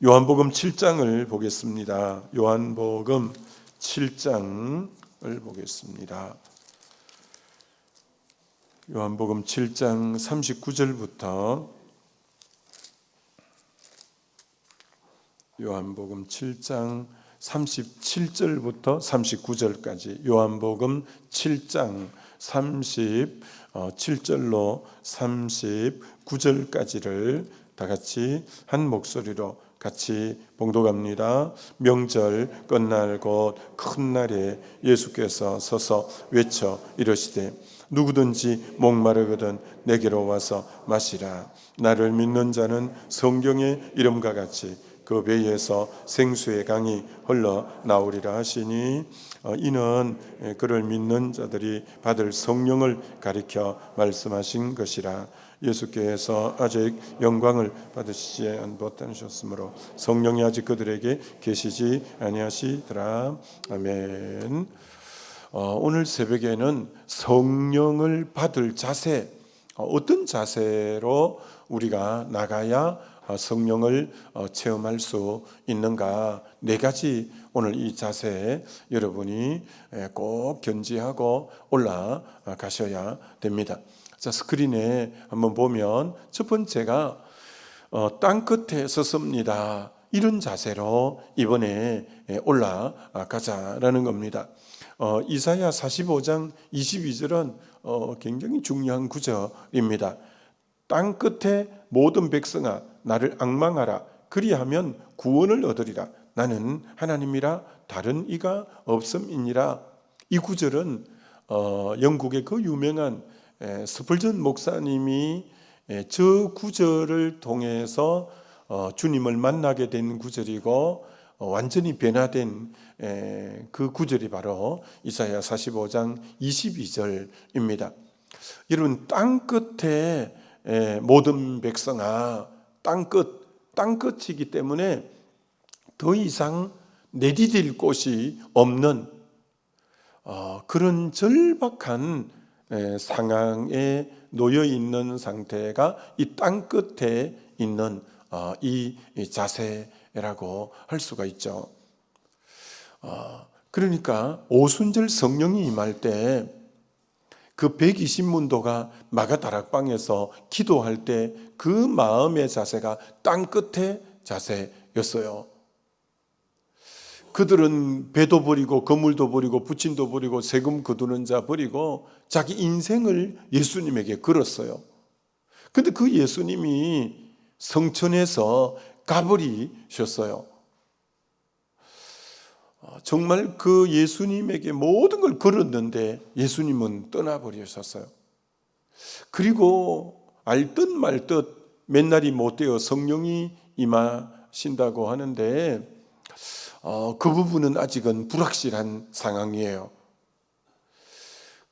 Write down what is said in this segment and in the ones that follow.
요한복음 7장을 보겠습니다. 요한복음 7장을 보겠습니다. 요한복음 7장 39절부터 요한복음 7장 37절부터 39절까지 요한복음 7장 37절로 39절까지를 다 같이 한 목소리로 같이 봉독합니다. 명절 끝날 곧 큰 날에 예수께서 서서 외쳐 이르시되 누구든지 목마르거든 내게로 와서 마시라. 나를 믿는 자는 성경의 이름과 같이 그 배에서 생수의 강이 흘러나오리라 하시니 이는 그를 믿는 자들이 받을 성령을 가리켜 말씀하신 것이라. 예수께서 아직 영광을 받으시지 못하셨으므로 성령이 아직 그들에게 계시지 아니하시더라. 아멘. 오늘 새벽에는 성령을 받을 자세, 어떤 자세로 우리가 나가야 성령을 체험할 수 있는가, 네 가지 오늘 이 자세에 여러분이 꼭 견지하고 올라가셔야 됩니다. 자, 스크린에 한번 보면 첫 번째가 땅끝에 섰습니다. 이런 자세로 이번에 올라가자라는 겁니다. 이사야 45장 22절은 굉장히 중요한 구절입니다. 땅끝에 모든 백성아 나를 앙망하라. 그리하면 구원을 얻으리라. 나는 하나님이라 다른 이가 없음이니라. 이 구절은 영국의 그 유명한 스펄전 목사님이 저 구절을 통해서 주님을 만나게 된 구절이고 완전히 변화된 그 구절이 바로 이사야 45장 22절입니다. 여러분, 땅끝에 모든 백성아, 땅끝이기 때문에 더 이상 내디딜 곳이 없는 그런 절박한 상황에 놓여 있는 상태가 이 땅끝에 있는 이 자세라고 할 수가 있죠. 그러니까 오순절 성령이 임할 때 그 120문도가 마가다락방에서 기도할 때 그 마음의 자세가 땅끝의 자세였어요. 그들은 배도 버리고 거물도 버리고 부친도 버리고 세금 거두는 자 버리고 자기 인생을 예수님에게 걸었어요. 근데 그 예수님이 성천에서 가버리셨어요. 정말 그 예수님에게 모든 걸 걸었는데 예수님은 떠나버리셨어요. 그리고 알듯 말듯 맨날이 못되어 성령이 임하신다고 하는데 그 부분은 아직은 불확실한 상황이에요.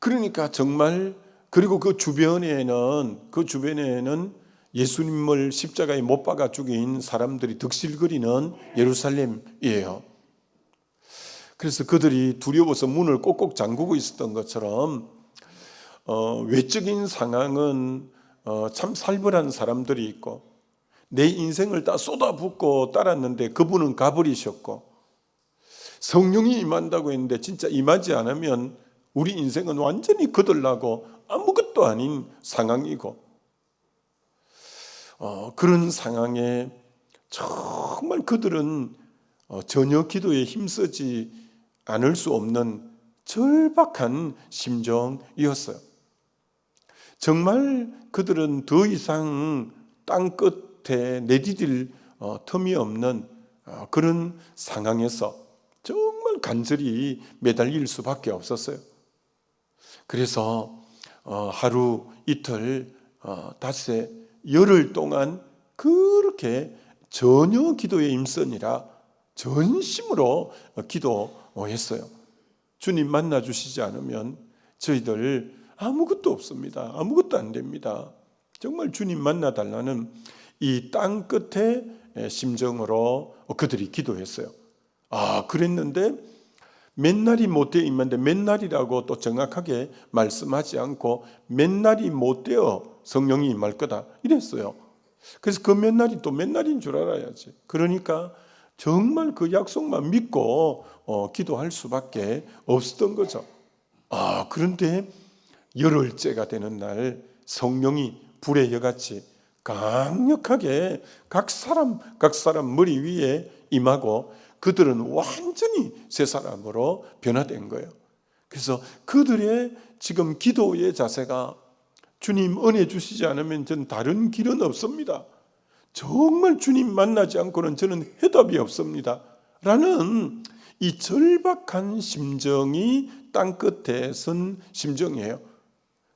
그러니까 정말 그리고 그 주변에는 예수님을 십자가에 못 박아 죽인 사람들이 득실거리는 예루살렘이에요. 그래서 그들이 두려워서 문을 꼭꼭 잠그고 있었던 것처럼 외적인 상황은 참 살벌한 사람들이 있고 내 인생을 다 쏟아붓고 따랐는데 그분은 가버리셨고 성령이 임한다고 했는데 진짜 임하지 않으면 우리 인생은 완전히 거들나고 아무것도 아닌 상황이고 그런 상황에 정말 그들은 전혀 기도에 힘쓰지 않을 수 없는 절박한 심정이었어요. 정말 그들은 더 이상 땅끝에 내디딜 틈이 없는 그런 상황에서 정말 간절히 매달릴 수밖에 없었어요. 그래서 하루 이틀 닷새 열흘 동안 그렇게 전혀 기도에 힘쓰니라 전심으로 기도했어요. 주님 만나 주시지 않으면 저희들 아무것도 없습니다. 아무것도 안 됩니다. 정말 주님 만나 달라는 이 땅 끝의 심정으로 그들이 기도했어요. 그랬는데 맨날이 못되어 임한데 맨날이라고 또 정확하게 말씀하지 않고 맨날이 못되어 성령이 임할 거다 이랬어요. 그래서 그 몇 날이 또 몇 날인 줄 알아야지. 그러니까 정말 그 약속만 믿고 기도할 수밖에 없었던 거죠. 그런데 열흘째가 되는 날 성령이 불의 여같이 강력하게 각 사람 머리 위에 임하고 그들은 완전히 새 사람으로 변화된 거예요. 그래서 그들의 지금 기도의 자세가 주님 은혜 주시지 않으면 전 다른 길은 없습니다. 정말 주님 만나지 않고는 저는 해답이 없습니다. 라는 이 절박한 심정이 땅끝에 선 심정이에요.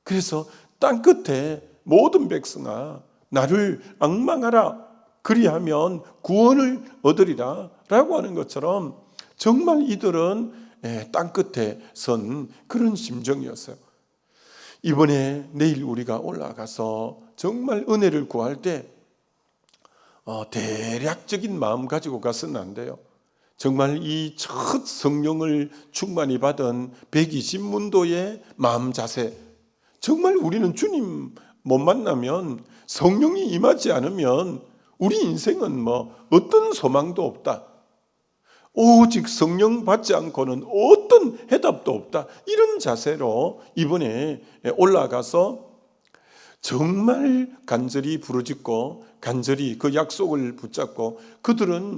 그래서 땅끝에 모든 백성아 나를 앙망하라 그리하면 구원을 얻으리라 라고 하는 것처럼 정말 이들은 땅끝에 선 그런 심정이었어요. 이번에 내일 우리가 올라가서 정말 은혜를 구할 때 대략적인 마음 가지고 가서는 안 돼요. 정말 이 첫 성령을 충만히 받은 120문도의 마음 자세, 정말 우리는 주님 못 만나면 성령이 임하지 않으면 우리 인생은 어떤 소망도 없다. 오직 성령 받지 않고는 어떤 해답도 없다. 이런 자세로 이번에 올라가서 정말 간절히 부르짖고 간절히 그 약속을 붙잡고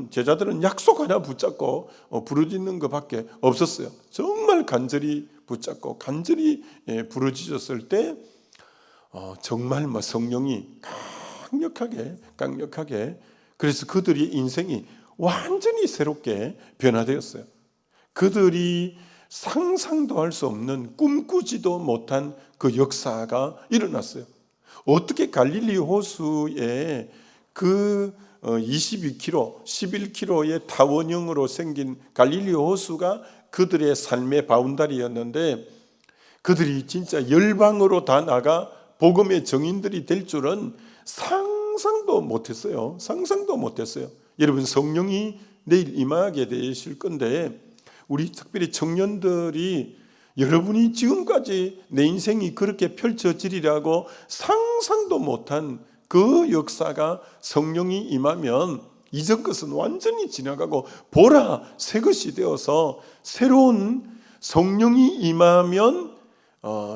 제자들은 약속 하나 붙잡고 부르짖는 것밖에 없었어요. 정말 간절히 붙잡고 간절히 부르짖었을 때 정말 성령이 강력하게 그래서 그들의 인생이 완전히 새롭게 변화되었어요. 그들이 상상도 할 수 없는 꿈꾸지도 못한 그 역사가 일어났어요. 어떻게 갈릴리 호수에 그 22km, 11km의 타원형으로 생긴 갈릴리 호수가 그들의 삶의 바운다리였는데 그들이 진짜 열방으로 다 나가 복음의 증인들이 될 줄은 상상도 못했어요. 여러분 성령이 내일 임하게 되실 건데 우리 특별히 청년들이 여러분이 지금까지 내 인생이 그렇게 펼쳐지리라고 상상도 못한 그 역사가 성령이 임하면 이전 것은 완전히 지나가고 보라 새 것이 되어서 새로운 성령이 임하면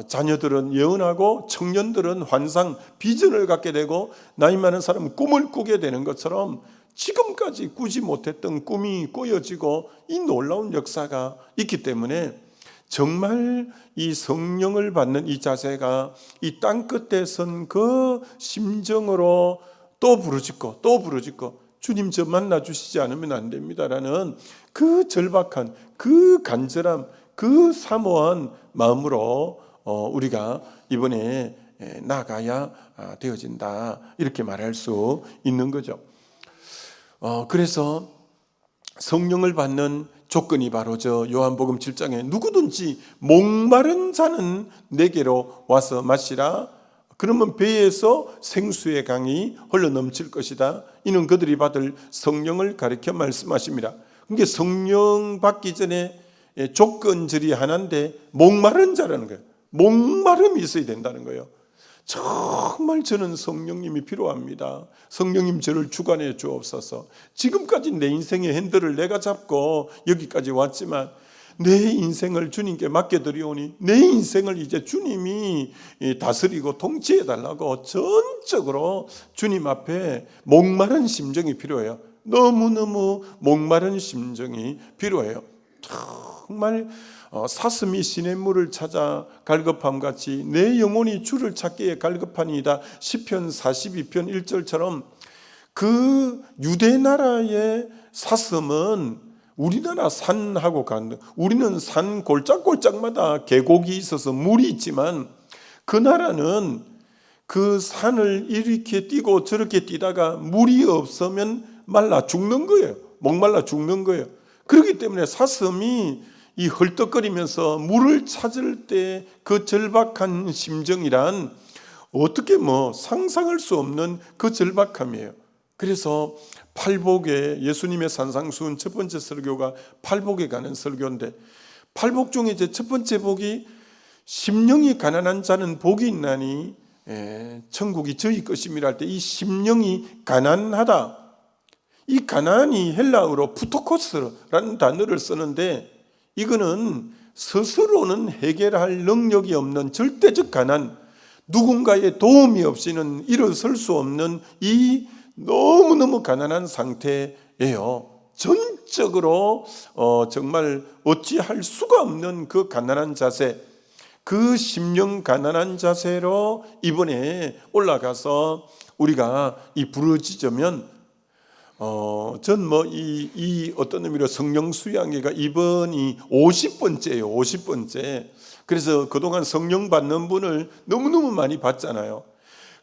자녀들은 예언하고 청년들은 환상, 비전을 갖게 되고 나이 많은 사람은 꿈을 꾸게 되는 것처럼 지금까지 꾸지 못했던 꿈이 꾸어지고 이 놀라운 역사가 있기 때문에 정말 이 성령을 받는 이 자세가 이 땅끝에 선 그 심정으로 또 부르짖고 주님 저 만나 주시지 않으면 안 됩니다라는 그 절박한 그 간절함 그 사모한 마음으로 우리가 이번에 나가야 되어진다 이렇게 말할 수 있는 거죠. 그래서 성령을 받는 조건이 바로 저 요한복음 7장에 누구든지 목마른 자는 내게로 와서 마시라. 그러면 배에서 생수의 강이 흘러 넘칠 것이다. 이는 그들이 받을 성령을 가리켜 말씀하십니다. 그러니까 성령 받기 전에 조건절이 하나인데 목마른 자라는 거예요. 목마름이 있어야 된다는 거예요. 정말 저는 성령님이 필요합니다. 성령님 저를 주관해 주옵소서. 지금까지 내 인생의 핸들을 내가 잡고 여기까지 왔지만 내 인생을 주님께 맡겨드리오니 내 인생을 이제 주님이 다스리고 통치해 달라고 전적으로 주님 앞에 목마른 심정이 필요해요. 너무너무 목마른 심정이 필요해요. 정말 사슴이 시냇물을 찾아 갈급함 같이 내 영혼이 주를 찾기에 갈급하니이다. 시편 42편 1절처럼 그 유대 나라의 사슴은 우리나라 산하고 같은, 우리는 산 골짝골짝마다 계곡이 있어서 물이 있지만 그 나라는 그 산을 이렇게 뛰고 저렇게 뛰다가 물이 없으면 말라 죽는 거예요. 목말라 죽는 거예요. 그렇기 때문에 사슴이 이 헐떡거리면서 물을 찾을 때 그 절박한 심정이란 어떻게 상상할 수 없는 그 절박함이에요. 그래서 팔복에 예수님의 산상수훈 첫 번째 설교가 팔복에 가는 설교인데 팔복 중에 이제 첫 번째 복이 심령이 가난한 자는 복이 있나니 천국이 저희 것임이라 할 때 이 심령이 가난하다. 이 가난이 헬라어로 푸토코스라는 단어를 쓰는데 이거는 스스로는 해결할 능력이 없는 절대적 가난, 누군가의 도움이 없이는 일어설 수 없는 이 너무너무 가난한 상태예요. 전적으로 정말 어찌할 수가 없는 그 가난한 자세, 그 심령 가난한 자세로 이번에 올라가서 우리가 이 부르짖으면 전 이 어떤 의미로 성령 수양회가 이번이 50번째예요. 50번째. 그래서 그동안 성령 받는 분을 너무너무 많이 봤잖아요.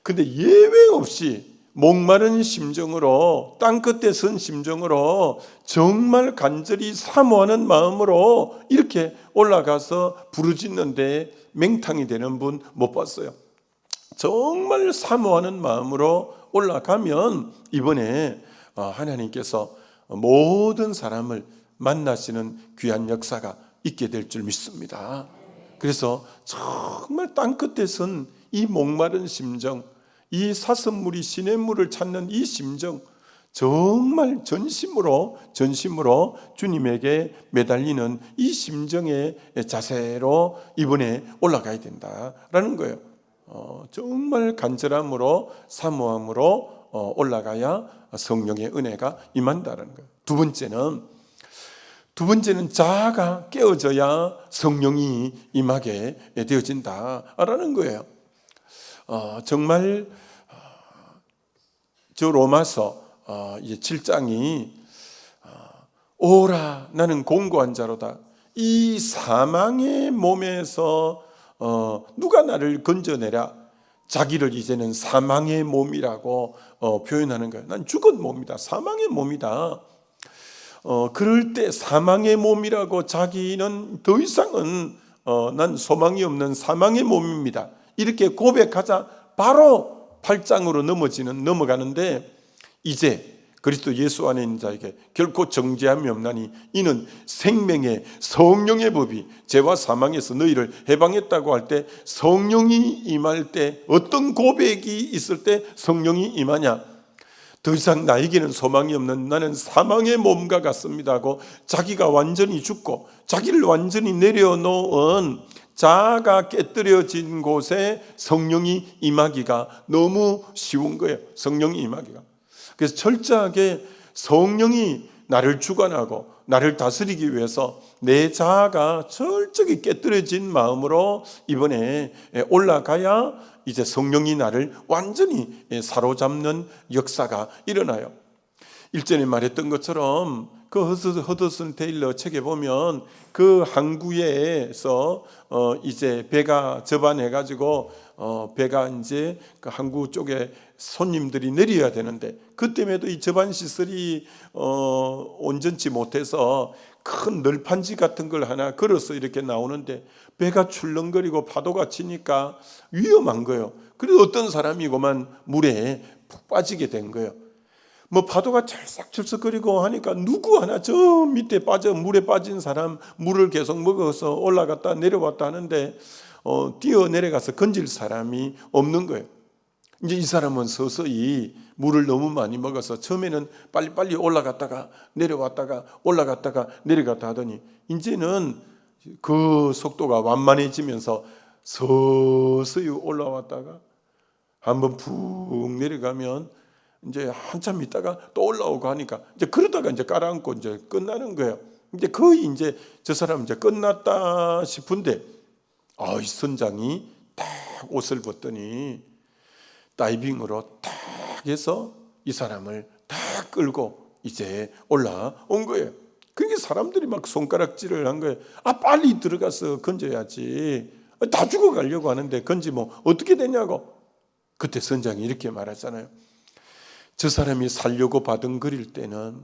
근데 예외 없이 목마른 심정으로, 땅끝에 선 심정으로 정말 간절히 사모하는 마음으로 이렇게 올라가서 부르짖는데 맹탕이 되는 분 못 봤어요. 정말 사모하는 마음으로 올라가면 이번에 하나님께서 모든 사람을 만나시는 귀한 역사가 있게 될 줄 믿습니다. 그래서 정말 땅끝에 선 이 목마른 심정, 이 사슴물이 시냇물을 찾는 이 심정, 정말 전심으로 주님에게 매달리는 이 심정의 자세로 이번에 올라가야 된다라는 거예요. 정말 간절함으로 사모함으로 올라가야 성령의 은혜가 임한다는 거예요. 두 번째는 자아가 깨어져야 성령이 임하게 되어진다라는 거예요. 정말 저 로마서 7장이 오라 나는 공고한 자로다. 이 사망의 몸에서 누가 나를 건져내랴. 자기를 이제는 사망의 몸이라고 표현하는 거예요. 난 죽은 몸이다. 사망의 몸이다. 그럴 때 사망의 몸이라고 자기는 더 이상은 난 소망이 없는 사망의 몸입니다. 이렇게 고백하자 바로 8장으로 넘어가는데 이제 그리스도 예수 안에 있는 자에게 결코 정죄함이 없나니 이는 생명의 성령의 법이 죄와 사망에서 너희를 해방했다고 할 때 성령이 임할 때 어떤 고백이 있을 때 성령이 임하냐? 더 이상 나에게는 소망이 없는 나는 사망의 몸과 같습니다 하고 자기가 완전히 죽고 자기를 완전히 내려놓은 자아가 깨뜨려진 곳에 성령이 임하기가 너무 쉬운 거예요. 성령이 임하기가. 그래서 철저하게 성령이 나를 주관하고 나를 다스리기 위해서 내 자아가 철저히 깨뜨려진 마음으로 이번에 올라가야 이제 성령이 나를 완전히 사로잡는 역사가 일어나요. 일전에 말했던 것처럼 그 허드슨 테일러 책에 보면 그 항구에서 이제 배가 접안해가지고 배가 이제 그 항구 쪽에 손님들이 내려야 되는데 그때에도 이 접안 시설이 온전치 못해서 큰 널판지 같은 걸 하나 걸어서 이렇게 나오는데 배가 출렁거리고 파도가 치니까 위험한 거예요. 그래서 어떤 사람이 그만 물에 푹 빠지게 된 거예요. 뭐 파도가 철썩철썩거리고 하니까 누구 하나 저 밑에 물에 빠진 사람 물을 계속 먹어서 올라갔다 내려왔다 하는데 뛰어 내려가서 건질 사람이 없는 거예요. 이제 이 사람은 서서히 물을 너무 많이 먹어서 처음에는 빨리빨리 올라갔다가 내려왔다가 올라갔다가 내려갔다 하더니 이제는 그 속도가 완만해지면서 서서히 올라왔다가 한번 푹 내려가면 이제 한참 있다가 또 올라오고 하니까 이제 그러다가 이제 깔아앉고 이제 끝나는 거예요. 이제 거의 이제 저 사람 이제 끝났다 싶은데 이 선장이 딱 옷을 벗더니 다이빙으로 딱 해서 이 사람을 딱 끌고 이제 올라온 거예요. 그러니까 사람들이 막 손가락질을 한 거예요. 빨리 들어가서 건져야지. 다 죽어가려고 하는데 건지면 어떻게 되냐고. 그때 선장이 이렇게 말하잖아요. 저 사람이 살려고 바둥거릴 때는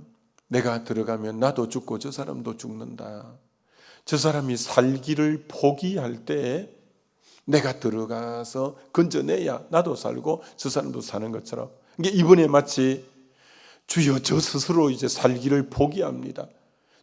내가 들어가면 나도 죽고 저 사람도 죽는다. 저 사람이 살기를 포기할 때 내가 들어가서 건져내야 나도 살고 저 사람도 사는 것처럼. 이번에 마치 주여 저 스스로 이제 살기를 포기합니다.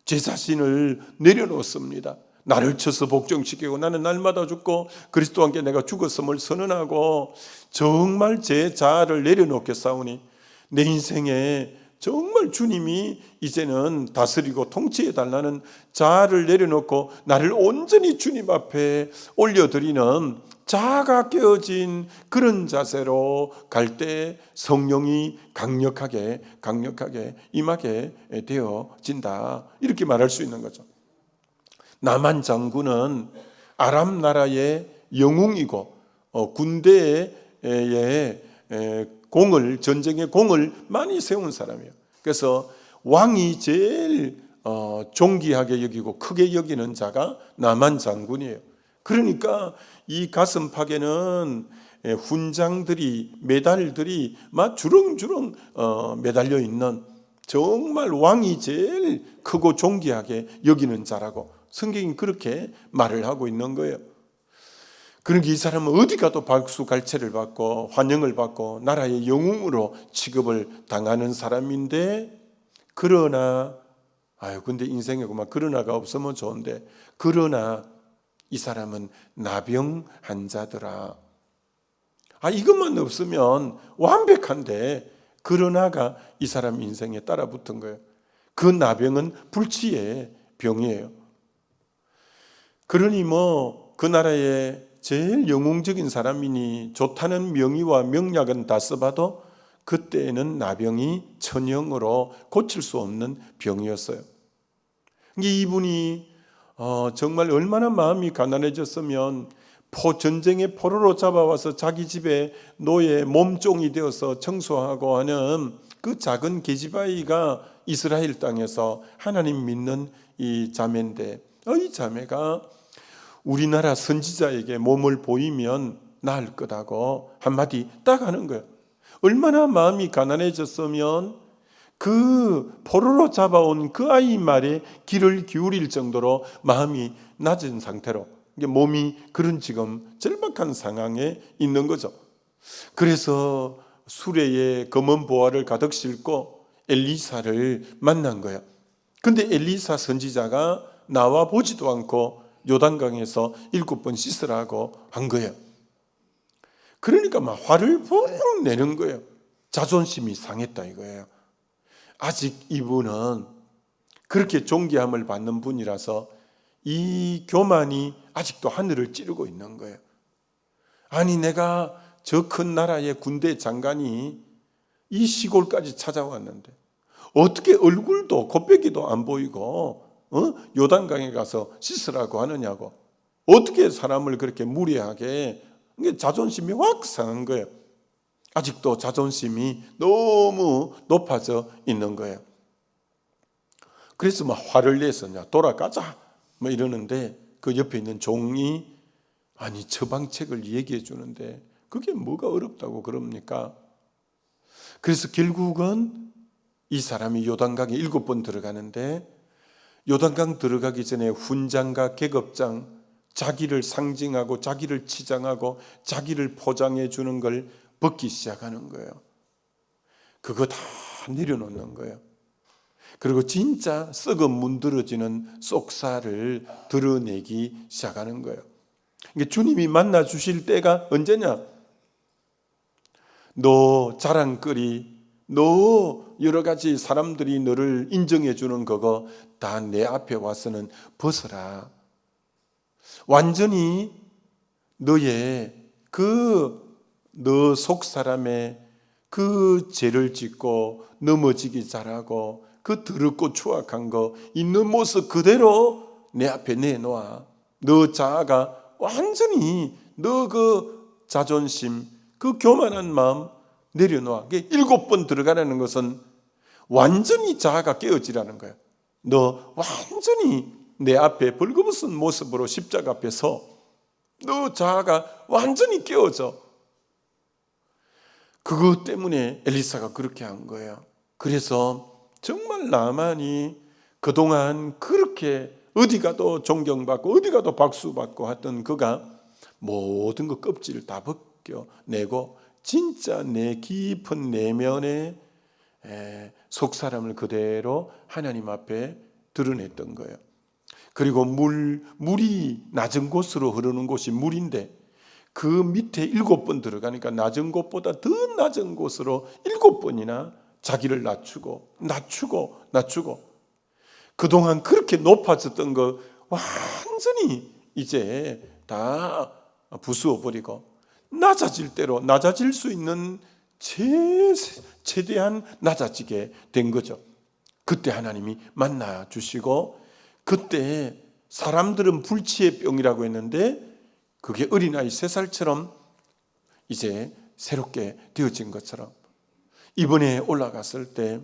제 자신을 내려놓습니다. 나를 쳐서 복종시키고 나는 날마다 죽고 그리스도와 함께 내가 죽었음을 선언하고 정말 제 자아를 내려놓겠사오니 내 인생에 정말 주님이 이제는 다스리고 통치해 달라는 자아를 내려놓고 나를 온전히 주님 앞에 올려드리는 자아가 깨어진 그런 자세로 갈 때 성령이 강력하게 임하게 되어진다. 이렇게 말할 수 있는 거죠. 나만 장군은 아람 나라의 영웅이고 군대의 전쟁의 공을 많이 세운 사람이에요. 그래서 왕이 제일 존귀하게 여기고 크게 여기는 자가 나만 장군이에요. 그러니까 이 가슴팍에는 훈장들이 메달들이 막 주렁주렁 매달려 있는 정말 왕이 제일 크고 존귀하게 여기는 자라고 성경이 그렇게 말을 하고 있는 거예요. 그러니까 이 사람은 어디 가도 박수갈채를 받고 환영을 받고 나라의 영웅으로 취급을 당하는 사람인데, 그러나 근데 인생에 그만 그러나가 없으면 좋은데, 그러나 이 사람은 나병 환자더라. 이것만 없으면 완벽한데 그러나가 이 사람 인생에 따라붙은 거예요. 그 나병은 불치의 병이에요. 그러니 그 나라의 제일 영웅적인 사람이니 좋다는 명의와 명약은 다 써봐도 그때는 나병이 천형으로 고칠 수 없는 병이었어요. 이분이 정말 얼마나 마음이 가난해졌으면 전쟁의 포로로 잡아와서 자기 집에 노예 몸종이 되어서 청소하고 하는 그 작은 계집아이가 이스라엘 땅에서 하나님 믿는 이 자매인데, 이 자매가 우리나라 선지자에게 몸을 보이면 나을 거다고 한마디 딱 하는 거예요. 얼마나 마음이 가난해졌으면 그 포로로 잡아온 그 아이 말에 귀를 기울일 정도로 마음이 낮은 상태로, 몸이 그런 지금 절박한 상황에 있는 거죠. 그래서 수레에 검은 보화를 가득 싣고 엘리사를 만난 거예요. 근데 엘리사 선지자가 나와 보지도 않고 요단강에서 7번 씻으라고 한 거예요. 그러니까 막 화를 펑펑 내는 거예요. 자존심이 상했다 이거예요. 아직 이분은 그렇게 존귀함을 받는 분이라서 이 교만이 아직도 하늘을 찌르고 있는 거예요. 내가 저 큰 나라의 군대 장관이 이 시골까지 찾아왔는데 어떻게 얼굴도 곱빼기도 안 보이고 요단강에 가서 씻으라고 하느냐고, 어떻게 사람을 그렇게 무례하게, 자존심이 확 상한 거예요. 아직도 자존심이 너무 높아져 있는 거예요. 그래서 막 화를 내서 돌아가자 이러는데, 그 옆에 있는 종이 처방책을 얘기해 주는데 그게 뭐가 어렵다고 그럽니까? 그래서 결국은 이 사람이 요단강에 7번 들어가는데, 요단강 들어가기 전에 훈장과 계급장, 자기를 상징하고 자기를 치장하고 자기를 포장해 주는 걸 벗기 시작하는 거예요. 그거 다 내려놓는 거예요. 그리고 진짜 썩어 문드러지는 쏙살을 드러내기 시작하는 거예요. 주님이 만나 주실 때가 언제냐? 너 자랑거리, 너 여러 가지 사람들이 너를 인정해 주는 그거 다 내 앞에 와서는 벗어라. 완전히 너의 너 속 사람의 그 죄를 짓고 넘어지기 잘하고 그 더럽고 추악한 거 있는 모습 그대로 내 앞에 내놓아. 너 자아가 완전히 너 그 자존심, 그 교만한 마음 내려놓아. 7번 들어가라는 것은 완전히 자아가 깨어지라는 거야. 너 완전히 내 앞에 벌거벗은 모습으로 십자가 앞에 서. 너 자아가 완전히 깨어져. 그것 때문에 엘리사가 그렇게 한 거예요. 그래서 정말 나만이 그동안 그렇게 어디 가도 존경받고 어디 가도 박수받고 했던 그가 모든 것 껍질을 다 벗겨내고 진짜 내 깊은 내면의 속사람을 그대로 하나님 앞에 드러냈던 거예요. 그리고 물이 낮은 곳으로 흐르는 곳이 물인데 그 밑에 7번 들어가니까 낮은 곳보다 더 낮은 곳으로 7번이나 자기를 낮추고 그동안 그렇게 높아졌던 거 완전히 이제 다 부수어 버리고 낮아질 대로 낮아질 수 있는 최대한 낮아지게 된 거죠. 그때 하나님이 만나 주시고, 그때 사람들은 불치의 병이라고 했는데 그게 어린아이 3살처럼 이제 새롭게 되어진 것처럼 이번에 올라갔을 때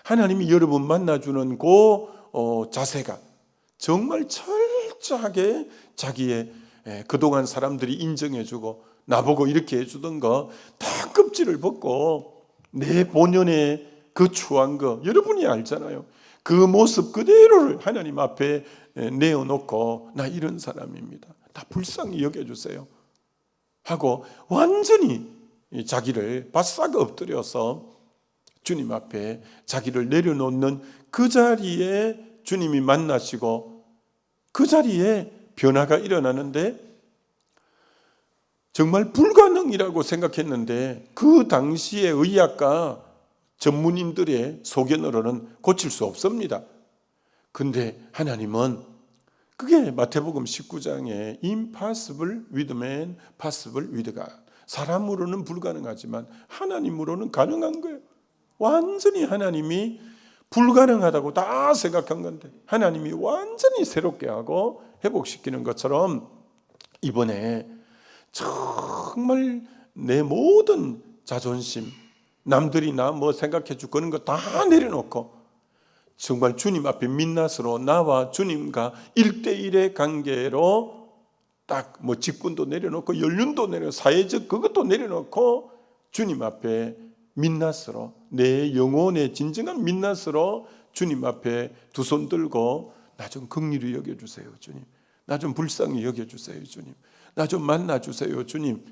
하나님이 여러분 만나주는 그 자세가 정말 철저하게 자기의 그동안 사람들이 인정해주고 나보고 이렇게 해주던 거 다 껍질을 벗고 내 본연의 그 추한 거 여러분이 알잖아요. 그 모습 그대로를 하나님 앞에 내어놓고 나 이런 사람입니다, 다 불쌍히 여겨주세요 하고 완전히 자기를 바싹 엎드려서 주님 앞에 자기를 내려놓는 그 자리에 주님이 만나시고 그 자리에 변화가 일어나는데, 정말 불가능이라고 생각했는데 그 당시의 의학과 전문인들의 소견으로는 고칠 수 없습니다. 근데 하나님은 그게 마태복음 19장에 impossible with man, possible with God. 사람으로는 불가능하지만 하나님으로는 가능한 거예요. 완전히 하나님이 불가능하다고 다 생각한 건데 하나님이 완전히 새롭게 하고 회복시키는 것처럼 이번에 정말 내 모든 자존심, 남들이 나 뭐 생각해 줄 그런 거 다 내려놓고 정말 주님 앞에 민낯으로 나와 주님과 1대1의 관계로 딱 뭐 직분도 내려놓고 연륜도 내려놓고 사회적 그것도 내려놓고 주님 앞에 민낯으로 내 영혼의 진정한 민낯으로 주님 앞에 두 손 들고 나 좀 긍휼히 여겨주세요 주님, 나 좀 불쌍히 여겨주세요 주님, 나 좀 만나주세요 주님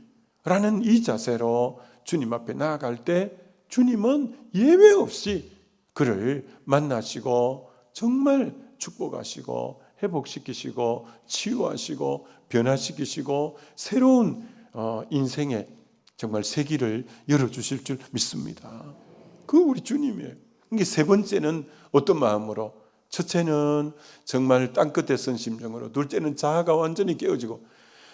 라는 이 자세로 주님 앞에 나아갈 때 주님은 예외 없이 그를 만나시고 정말 축복하시고 회복시키시고 치유하시고 변화시키시고 새로운 인생의 정말 세기를 열어주실 줄 믿습니다. 그 우리 주님이에요. 이게 세 번째는 어떤 마음으로? 첫째는 정말 땅끝에 선 심정으로, 둘째는 자아가 완전히 깨어지고,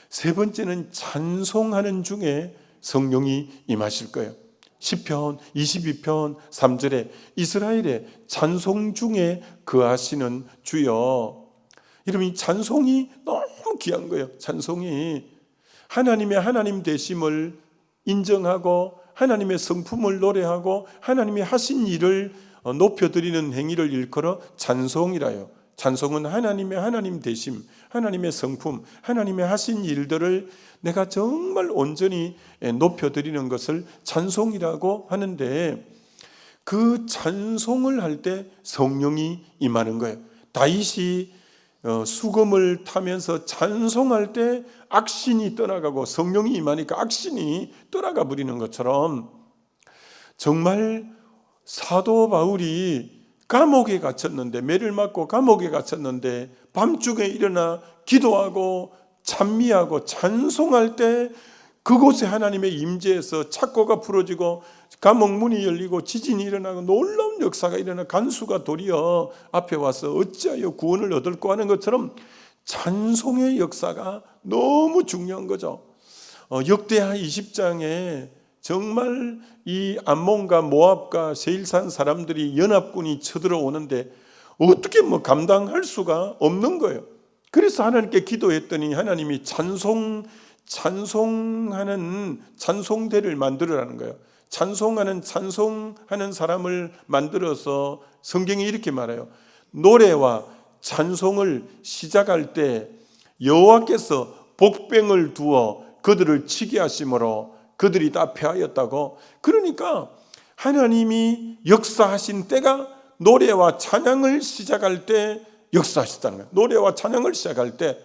세 번째는 찬송하는 중에 성령이 임하실 거예요. 시편 22편 3절에 이스라엘의 찬송 중에 거하시는 주여. 여러분, 이 찬송이 너무 귀한 거예요. 찬송이 하나님의 하나님 되심을 인정하고 하나님의 성품을 노래하고 하나님이 하신 일을 높여드리는 행위를 일컬어 찬송이라요. 찬송은 하나님의 하나님 되심, 하나님의 성품, 하나님의 하신 일들을 내가 정말 온전히 높여드리는 것을 찬송이라고 하는데, 그 찬송을 할 때 성령이 임하는 거예요. 다윗이 수금을 타면서 찬송할 때 악신이 떠나가고 성령이 임하니까 악신이 떠나가 버리는 것처럼, 정말 사도 바울이 감옥에 갇혔는데, 매를 맞고 감옥에 갇혔는데 밤중에 일어나 기도하고 찬미하고 찬송할 때 그곳에 하나님의 임재에서 착고가 풀어지고 감옥 문이 열리고 지진이 일어나고 놀라운 역사가 일어나 간수가 도리어 앞에 와서 어찌하여 구원을 얻을까 하는 것처럼 찬송의 역사가 너무 중요한 거죠. 역대하 20장에 정말 이 암몬과 모압과 세일산 사람들이 연합군이 쳐들어오는데 어떻게 감당할 수가 없는 거예요. 그래서 하나님께 기도했더니 하나님이 찬송하는 찬송대를 만들으라는 거예요. 찬송하는 사람을 만들어서 성경이 이렇게 말해요. 노래와 찬송을 시작할 때 여호와께서 복병을 두어 그들을 치게 하심으로 그들이 다 패하였다고. 그러니까 하나님이 역사하신 때가 노래와 찬양을 시작할 때 역사하셨다는 거예요. 노래와 찬양을 시작할 때.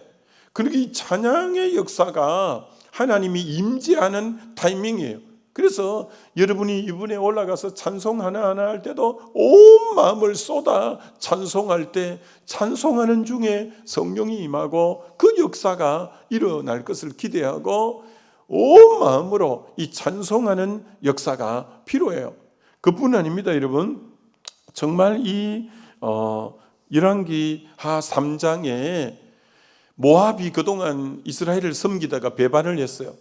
그러니까 이 찬양의 역사가 하나님이 임재하는 타이밍이에요. 그래서 여러분이 이번에 올라가서 찬송 하나하나 할 때도 온 마음을 쏟아 찬송할 때 찬송하는 중에 성령이 임하고 그 역사가 일어날 것을 기대하고 온 마음으로 이 찬송하는 역사가 필요해요. 그뿐 아닙니다, 여러분. 정말 이 열왕기 하 3장에 모압이 그동안 이스라엘을 섬기다가 배반을 했어요.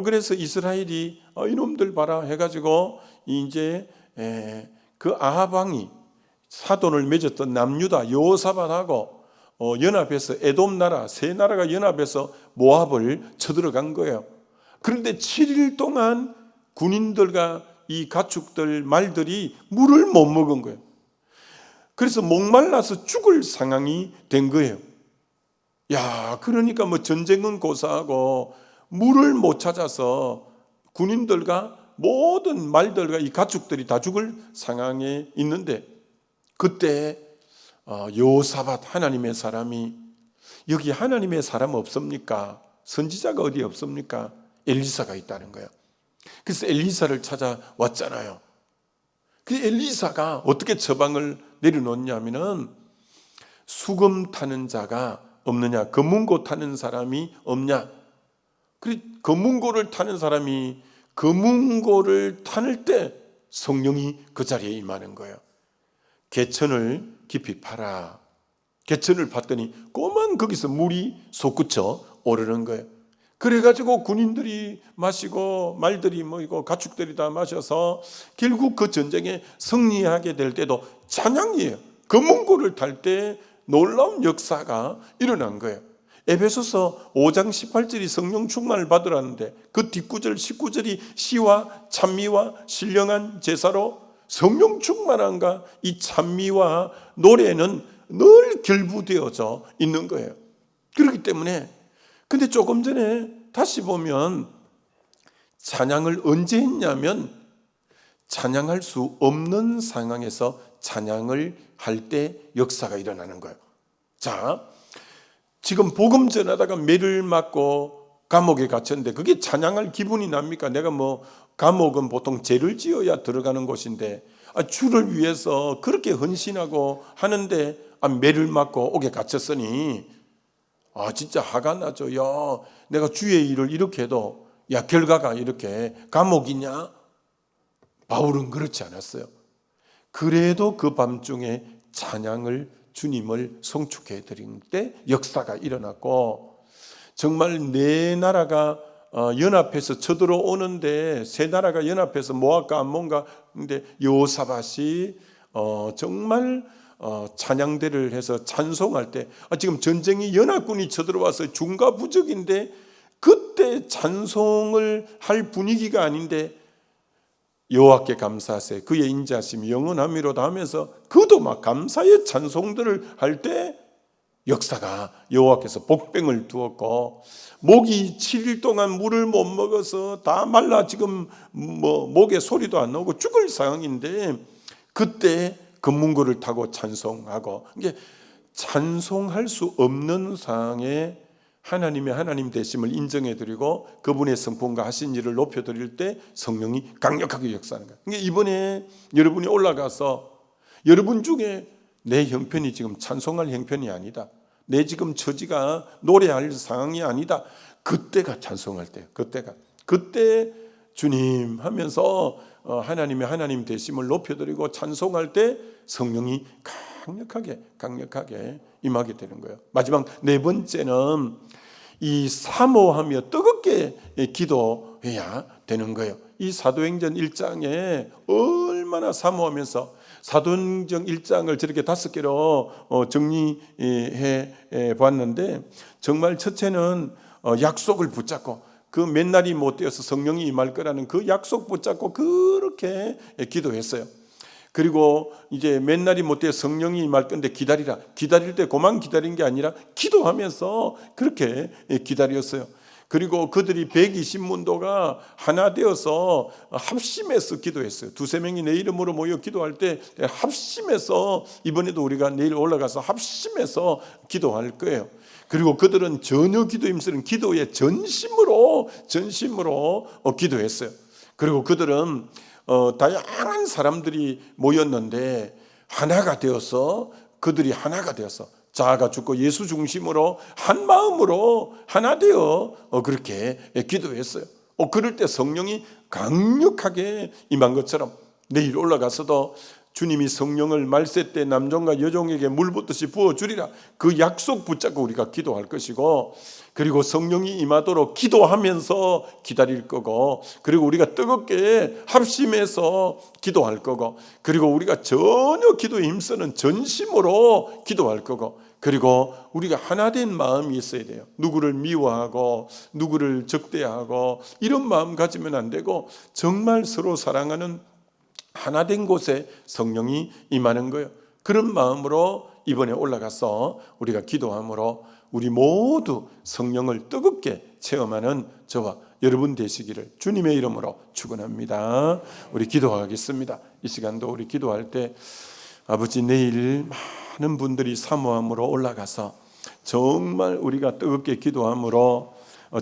그래서 이스라엘이 이놈들 봐라 해가지고 이제 그 아합 왕이 사돈을 맺었던 남유다 여호사밧하고 연합해서 에돔 나라 세 나라가 연합해서 모압을 쳐들어간 거예요. 그런데 7일 동안 군인들과 이 가축들 말들이 물을 못 먹은 거예요. 그래서 목말라서 죽을 상황이 된 거예요. 야, 그러니까 뭐 전쟁은 고사하고 물을 못 찾아서 군인들과 모든 말들과 이 가축들이 다 죽을 상황에 있는데 그때 여호사밧 하나님의 사람이 여기 하나님의 사람 없습니까? 선지자가 어디 없습니까? 엘리사가 있다는 거예요. 그래서 엘리사를 찾아왔잖아요. 그 엘리사가 어떻게 처방을 내려놓냐면은 수금 타는 자가 없느냐, 검문고 타는 사람이 없냐. 검문고를 타는 사람이 검문고를 타는 때 성령이 그 자리에 임하는 거예요. 개천을 깊이 파라. 개천을 팠더니 꼬만 거기서 물이 솟구쳐 오르는 거예요. 그래가지고 군인들이 마시고 말들이 모이고 가축들이 다 마셔서 결국 그 전쟁에 승리하게 될 때도 찬양이에요. 검문고를 탈 때 놀라운 역사가 일어난 거예요. 에베소서 5장 18절이 성령 충만을 받으라는데 그 뒷구절 19절이 시와 찬미와 신령한 제사로 성령 충만함과 이 찬미와 노래는 늘 결부되어져 있는 거예요. 그렇기 때문에 근데 조금 전에 다시 보면 찬양을 언제 했냐면 찬양할 수 없는 상황에서 찬양을 할 때 역사가 일어나는 거예요. 자, 지금 복음 전하다가 매를 맞고 감옥에 갇혔는데 그게 찬양할 기분이 납니까? 내가 감옥은 보통 죄를 지어야 들어가는 곳인데 주를 위해서 그렇게 헌신하고 하는데 매를 맞고 옥에 갇혔으니 진짜 화가 나죠. 야, 내가 주의 일을 이렇게 해도 결과가 이렇게 감옥이냐? 바울은 그렇지 않았어요. 그래도 그 밤중에 찬양을 주님을 송축해 드린 때 역사가 일어났고 정말 네 나라가 연합해서 쳐들어오는데 세 나라가 연합해서 모압과 암몬과 근데 여호사밧이 정말 찬양대를 해서 찬송할 때 지금 전쟁이 연합군이 쳐들어와서 중과부적인데 그때 찬송을 할 분위기가 아닌데 여호와께 감사하세 그의 인자하심이 영원함이로다 하면서 그도 막 감사의 찬송들을 할 때 역사가 여호와께서 복병을 두었고 목이 7일 동안 물을 못 먹어서 다 말라 지금 목에 소리도 안 나오고 죽을 상황인데 그때 검문고를 타고 찬송하고 이게 찬송할 수 없는 상황에 하나님의 하나님 되심을 인정해드리고 그분의 성품과 하신 일을 높여드릴 때 성령이 강력하게 역사하는 거예요. 그러니까 이번에 여러분이 올라가서 여러분 중에 내 형편이 지금 찬송할 형편이 아니다. 내 지금 처지가 노래할 상황이 아니다. 그때가 찬송할 때예요. 그때 주님 하면서 하나님의 하나님 되심을 높여드리고 찬송할 때 성령이 강력하게 임하게 되는 거예요. 마지막 네 번째는 이 사모하며 뜨겁게 기도해야 되는 거예요. 이 사도행전 1장에 얼마나 사모하면서 사도행전 1장을 저렇게 5개로 정리해 봤는데 정말 첫째는 약속을 붙잡고 그 몇 날이 못 되어서 성령이 임할 거라는 그 약속 붙잡고 그렇게 기도했어요. 그리고 이제 몇 날이 못 되어 성령이 임할 건데 기다리라. 기다릴 때 그만 기다린 게 아니라 기도하면서 그렇게 기다렸어요. 그리고 그들이 120문도가 하나 되어서 합심해서 기도했어요. 두세 명이 내 이름으로 모여 기도할 때 합심해서 이번에도 우리가 내일 올라가서 합심해서 기도할 거예요. 그리고 그들은 전혀 기도 힘쓰는 기도에 전심으로 기도했어요. 그리고 그들은 다양한 사람들이 모였는데 하나가 되어서 그들이 하나가 되어서 자아가 죽고 예수 중심으로 한 마음으로 하나 되어 그렇게 기도했어요. 그럴 때 성령이 강력하게 임한 것처럼 내일 올라가서도 주님이 성령을 말세 때 남종과 여종에게 물 붓듯이 부어주리라, 그 약속 붙잡고 우리가 기도할 것이고, 그리고 성령이 임하도록 기도하면서 기다릴 거고, 그리고 우리가 뜨겁게 합심해서 기도할 거고, 그리고 우리가 전혀 기도에 힘쓰는 전심으로 기도할 거고, 그리고 우리가 하나된 마음이 있어야 돼요. 누구를 미워하고 누구를 적대하고 이런 마음 가지면 안 되고, 정말 서로 사랑하는 하나된 곳에 성령이 임하는 거예요. 그런 마음으로 이번에 올라가서 우리가 기도함으로 우리 모두 성령을 뜨겁게 체험하는 저와 여러분 되시기를 주님의 이름으로 축원합니다. 우리 기도하겠습니다. 이 시간도 우리 기도할 때 아버지, 내일 많은 분들이 사모함으로 올라가서 정말 우리가 뜨겁게 기도함으로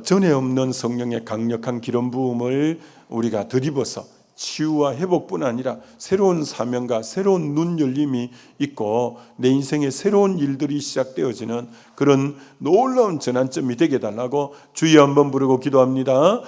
전에 없는 성령의 강력한 기름 부음을 우리가 드리버서 치유와 회복뿐 아니라 새로운 사명과 새로운 눈 열림이 있고 내 인생에 새로운 일들이 시작되어지는 그런 놀라운 전환점이 되게 해달라고 주여 한번 부르고 기도합니다.